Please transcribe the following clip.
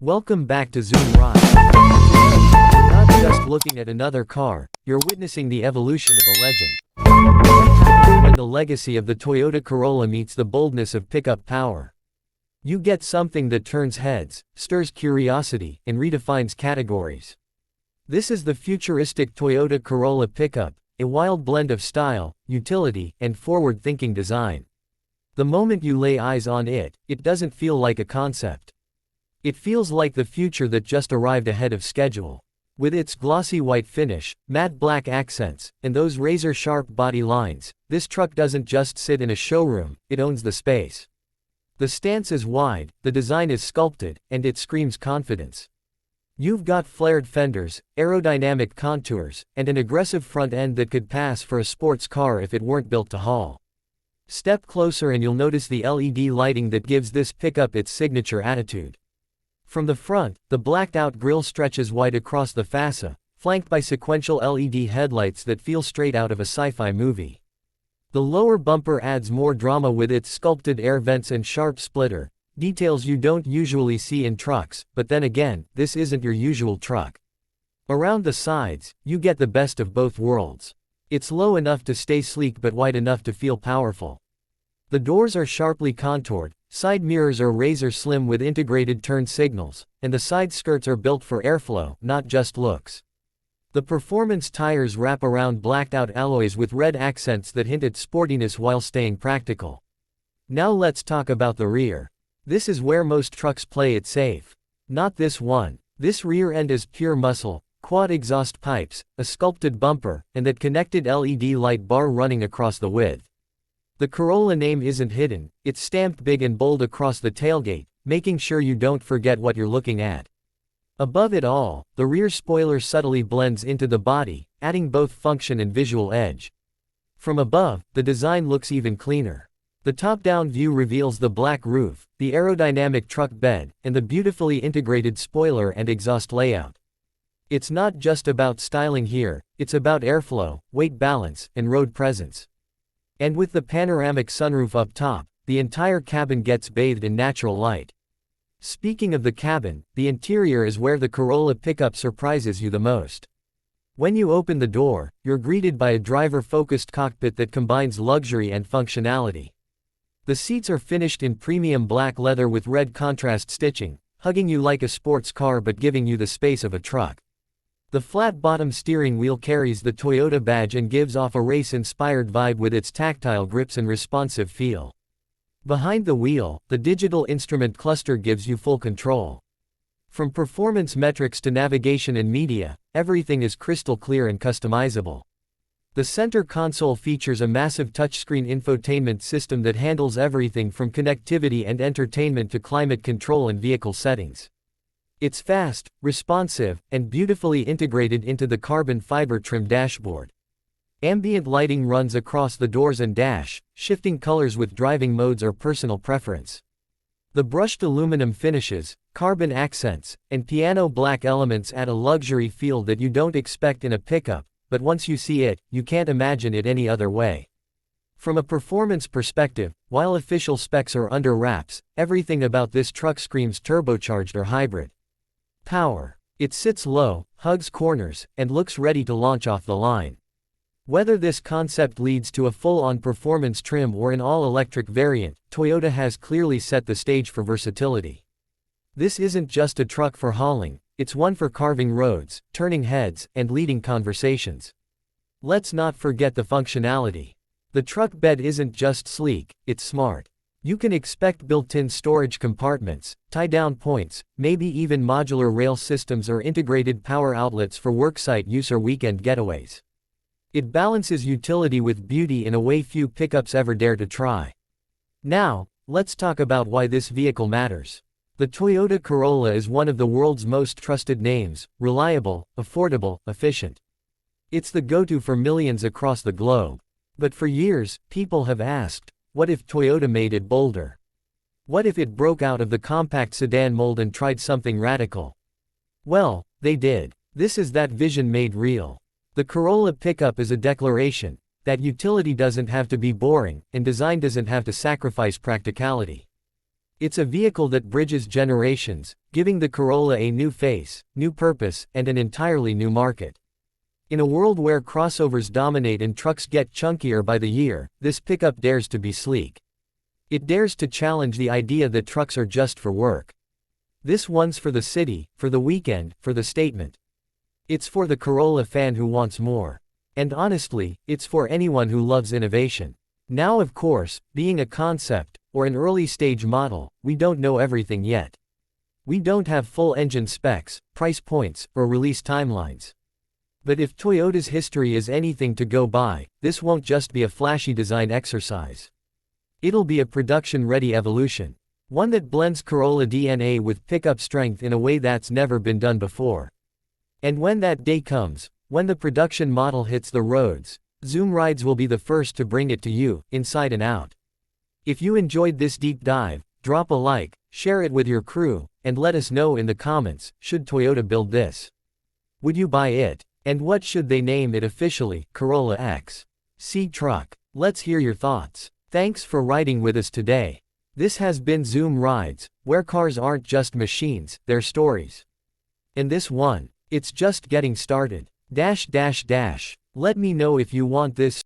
Welcome back to Zoom Ride. You're not just looking at another car, you're witnessing the evolution of a legend. What happens when the legacy of the Toyota Corolla meets the boldness of pickup power? You get something that turns heads, stirs curiosity, and redefines categories. This is the futuristic Toyota Corolla pickup, a wild blend of style, utility, and forward-thinking design. The moment you lay eyes on it, it doesn't feel like a concept. It feels like the future that just arrived ahead of schedule. With its glossy white finish, matte black accents, and those razor-sharp body lines, this truck doesn't just sit in a showroom, it owns the space. The stance is wide, the design is sculpted, and it screams confidence. You've got flared fenders, aerodynamic contours, and an aggressive front end that could pass for a sports car if it weren't built to haul. Step closer and you'll notice the LED lighting that gives this pickup its signature attitude. From the front, the blacked-out grille stretches wide across the fascia, flanked by sequential LED headlights that feel straight out of a sci-fi movie. The lower bumper adds more drama with its sculpted air vents and sharp splitter, details you don't usually see in trucks, but then again, this isn't your usual truck. Around the sides, you get the best of both worlds. It's low enough to stay sleek but wide enough to feel powerful. The doors are sharply contoured, side mirrors are razor slim with integrated turn signals, and the side skirts are built for airflow, not just looks. The performance tires wrap around blacked-out alloys with red accents that hint at sportiness while staying practical. Now let's talk about the rear. This is where most trucks play it safe. Not this one. This rear end is pure muscle, quad exhaust pipes, a sculpted bumper, and that connected LED light bar running across the width. The Corolla name isn't hidden, it's stamped big and bold across the tailgate, making sure you don't forget what you're looking at. Above it all, the rear spoiler subtly blends into the body, adding both function and visual edge. From above, the design looks even cleaner. The top-down view reveals the black roof, the aerodynamic truck bed, and the beautifully integrated spoiler and exhaust layout. It's not just about styling here, it's about airflow, weight balance, and road presence. And with the panoramic sunroof up top, the entire cabin gets bathed in natural light. Speaking of the cabin, the interior is where the Corolla pickup surprises you the most. When you open the door, you're greeted by a driver-focused cockpit that combines luxury and functionality. The seats are finished in premium black leather with red contrast stitching, hugging you like a sports car but giving you the space of a truck. The flat-bottom steering wheel carries the Toyota badge and gives off a race-inspired vibe with its tactile grips and responsive feel. Behind the wheel, the digital instrument cluster gives you full control. From performance metrics to navigation and media, everything is crystal clear and customizable. The center console features a massive touchscreen infotainment system that handles everything from connectivity and entertainment to climate control and vehicle settings. It's fast, responsive, and beautifully integrated into the carbon fiber trim dashboard. Ambient lighting runs across the doors and dash, shifting colors with driving modes or personal preference. The brushed aluminum finishes, carbon accents, and piano black elements add a luxury feel that you don't expect in a pickup, but once you see it, you can't imagine it any other way. From a performance perspective, while official specs are under wraps, everything about this truck screams turbocharged or hybrid. Power. It sits low, hugs corners, and looks ready to launch off the line. Whether this concept leads to a full-on performance trim or an all-electric variant, Toyota has clearly set the stage for versatility. This isn't just a truck for hauling, it's one for carving roads, turning heads, and leading conversations. Let's not forget the functionality. The truck bed isn't just sleek, it's smart. You can expect built-in storage compartments, tie-down points, maybe even modular rail systems or integrated power outlets for worksite use or weekend getaways. It balances utility with beauty in a way few pickups ever dare to try. Now, let's talk about why this vehicle matters. The Toyota Corolla is one of the world's most trusted names, reliable, affordable, efficient. It's the go-to for millions across the globe. But for years, people have asked, what if Toyota made it bolder? What if it broke out of the compact sedan mold and tried something radical? Well, they did. This is that vision made real. The Corolla pickup is a declaration that utility doesn't have to be boring, and design doesn't have to sacrifice practicality. It's a vehicle that bridges generations, giving the Corolla a new face, new purpose, and an entirely new market. In a world where crossovers dominate and trucks get chunkier by the year, this pickup dares to be sleek. It dares to challenge the idea that trucks are just for work. This one's for the city, for the weekend, for the statement. It's for the Corolla fan who wants more. And honestly, it's for anyone who loves innovation. Now of course, being a concept, or an early stage model, we don't know everything yet. We don't have full engine specs, price points, or release timelines. But if Toyota's history is anything to go by, this won't just be a flashy design exercise. It'll be a production-ready evolution. One that blends Corolla DNA with pickup strength in a way that's never been done before. And when that day comes, when the production model hits the roads, Zoom Rides will be the first to bring it to you, inside and out. If you enjoyed this deep dive, drop a like, share it with your crew, and let us know in the comments, should Toyota build this? Would you buy it? And what should they name it officially, Corolla X? C truck? Let's hear your thoughts. Thanks for riding with us today. This has been Zoom Rides, where cars aren't just machines, they're stories. In this one, it's just getting started. Let me know if you want this